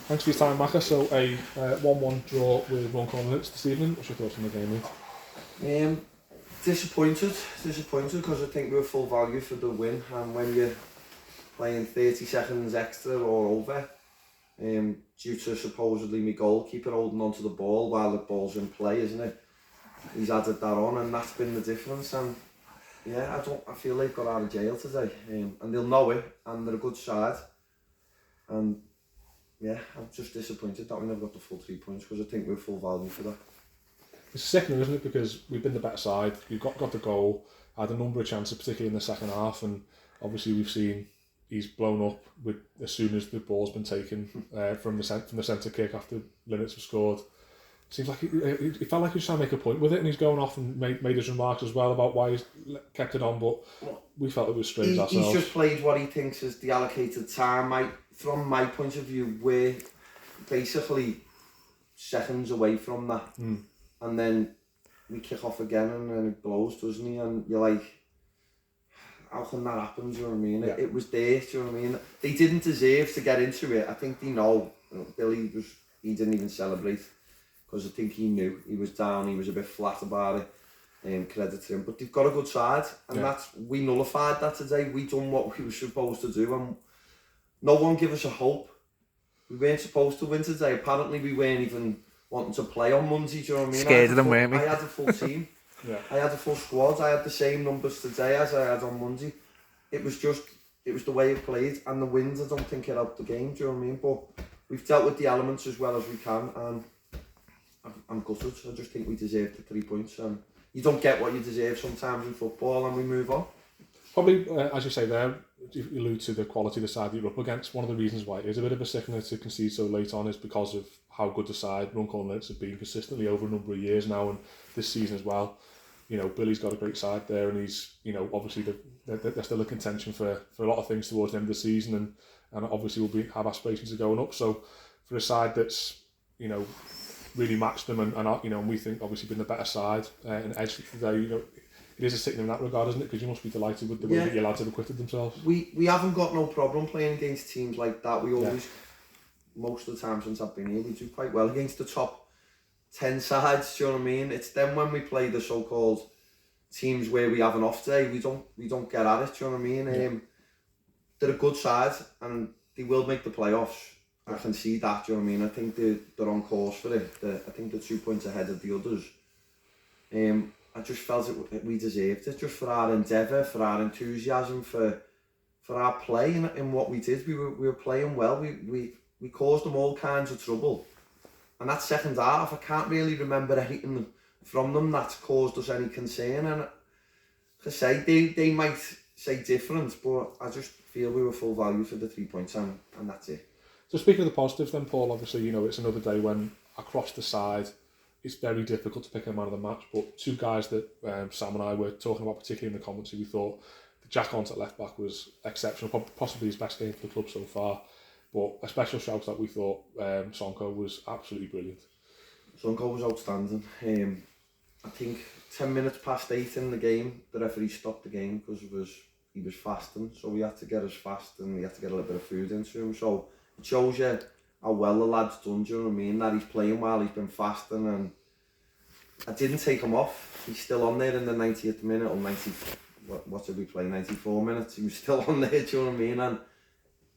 Thanks for your time, Macca. So a 1-1 draw with Linnets this evening. What's your thoughts on the game, mate? Disappointed because I think we were full value for the win, and when you're playing 30 seconds extra or over, due to supposedly my goalkeeper holding onto the ball while the ball's in play, isn't it? He's added that on, and that's been the difference. And yeah, I feel they've got out of jail today, and they'll know it, and they're a good side. And yeah, I'm just disappointed that we never got the full 3 points, because I think we're full value for that. It's sickening, isn't it? Because we've been the better side. We've got the goal, had a number of chances, particularly in the second half, and obviously we've seen he's blown up with as soon as the ball's been taken from the centre kick after Linnets have scored. Seems like it felt like he was trying to make a point with it, and he's going off and made his remarks as well about why he's kept it on, but we felt it was strange ourselves. He's just played what he thinks is the allocated time. From my point of view, we're basically seconds away from that. And then we kick off again and then it blows, doesn't he? And you're like, how can that happen, do you know what I mean? Yeah. It was there, do you know what I mean? They didn't deserve to get into it. I think they know. Billy he didn't even celebrate, because I think he knew he was down, he was a bit flat about it, credit to him. But they've got a good side, and we nullified that today. We done what we were supposed to do, and no one gave us a hope. We weren't supposed to win today. Apparently we weren't even wanting to play on Monday, do you know what I mean? Scared of them, weren't we? I had a full team. I had a full squad. I had the same numbers today as I had on Monday. It was the way it played, and the wind, I don't think it helped the game, do you know what I mean? But we've dealt with the elements as well as we can, and I'm gutted. I just think we deserve the 3 points, and you don't get what you deserve sometimes in football, and we move on. Probably, as you say there, you allude to the quality of the side that you're up against. One of the reasons why it is a bit of a sickener to concede so late on is because of how good the side Linnets have been consistently over a number of years now, and this season as well. You know, Billy's got a great side there, and he's, you know, obviously they're still in contention for a lot of things towards the end of the season, and obviously will have aspirations of going up. So for a side that's, you know, really matched them, and you know, and we think obviously been the better side and edge today, you know, it is a sickening in that regard, isn't it? Because you must be delighted with the way that your lads have acquitted themselves. We haven't got no problem playing against teams like that. We always, most of the time since I've been here, we do quite well against the top 10 sides, do you know what I mean? It's then when we play the so-called teams where we have an off day, we don't get at it, do you know what I mean? They're a good side, and they will make the playoffs. I can see that, do you know what I mean? I think they're on course for it. I think they're 2 points ahead of the others. I just felt we deserved it, just for our endeavour, for our enthusiasm, for our play in what we did. We were playing well. We caused them all kinds of trouble. And that second half, I can't really remember anything from them that caused us any concern. And like I say, they might say different, but I just feel we were full value for the 3 points, and that's it. So speaking of the positives then, Paul, obviously, you know, it's another day when across the side, it's very difficult to pick a man of the match, but two guys that Sam and I were talking about, particularly in the commentary, we thought the Jack Hunt at left back was exceptional, possibly his best game for the club so far. But a special shout that we thought Sonko was absolutely brilliant. Sonko was outstanding. I think 10 minutes past 8 in the game, the referee stopped the game because he was fasting, so we had to get us fast and we had to get a little bit of food into him. So it shows you how well the lad's done, do you know what I mean? That he's playing while he's been fasting, and I didn't take him off. He's still on there in the 90th minute, or 90, what did we play, 94 minutes? He was still on there, do you know what I mean? And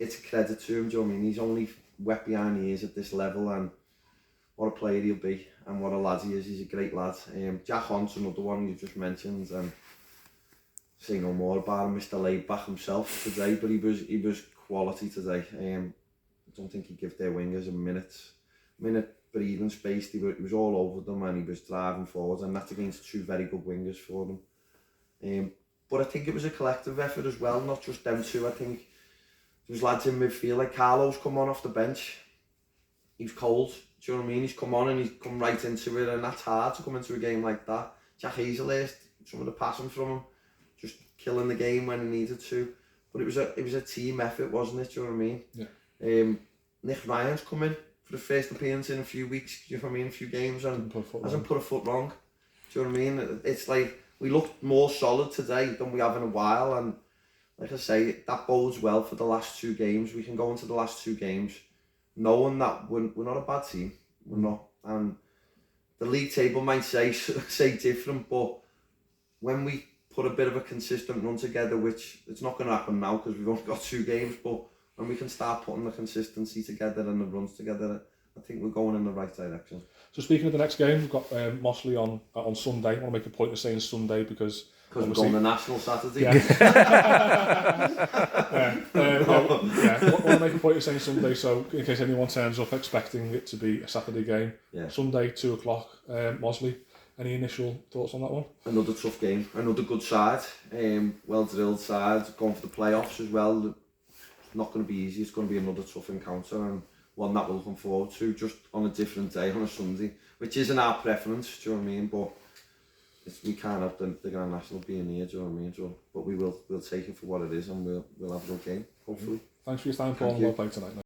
it's a credit to him, do you know what I mean? He's only wet behind the ears at this level, and what a player he'll be, and what a lad he is. He's a great lad. Jack Hunt's another one you just mentioned, and say no more about him, Mr. Laidback himself today, but he was quality today. I don't think he gave their wingers a minute breathing space. He was all over them, and he was driving forward, and that's against two very good wingers for them. But I think it was a collective effort as well, not just them two. I think there was lads in midfield, like Carlo's come on off the bench. He was cold, do you know what I mean? He's come on and he's come right into it, and that's hard to come into a game like that. Jack Hazelhurst, some of the passing from him, just killing the game when he needed to. But it was a team effort, wasn't it? Do you know what I mean? Yeah. Nick Ryan's come in for the first appearance in a few weeks, do you know what I mean? A few games, and hasn't put a foot wrong. Do you know what I mean? It's like we looked more solid today than we have in a while, and like I say, that bodes well for the last two games. We can go into the last two games knowing that we're not a bad team, we're not, and the league table might say different, but when we put a bit of a consistent run together, which it's not going to happen now because we've only got 2 games, but when we can start putting the consistency together and the runs together, I think we're going in the right direction. So speaking of the next game, we've got Mossley on Sunday. I want to make a point of saying Sunday because we're going to National Saturday. Yeah. I want to make a point of saying Sunday, so in case anyone turns up expecting it to be a Saturday game, Sunday 2:00, Mossley. Any initial thoughts on that one? Another tough game, another good side, well drilled side, going for the playoffs as well. It's not going to be easy. It's going to be another tough encounter and one that we're looking forward to, just on a different day, on a Sunday, which isn't our preference, do you know what I mean? But we can't have the Grand National being here, do you know what I mean? So, but we'll take it for what it is and we'll have a good game, hopefully. Thanks for your time, Paul, and well played tonight.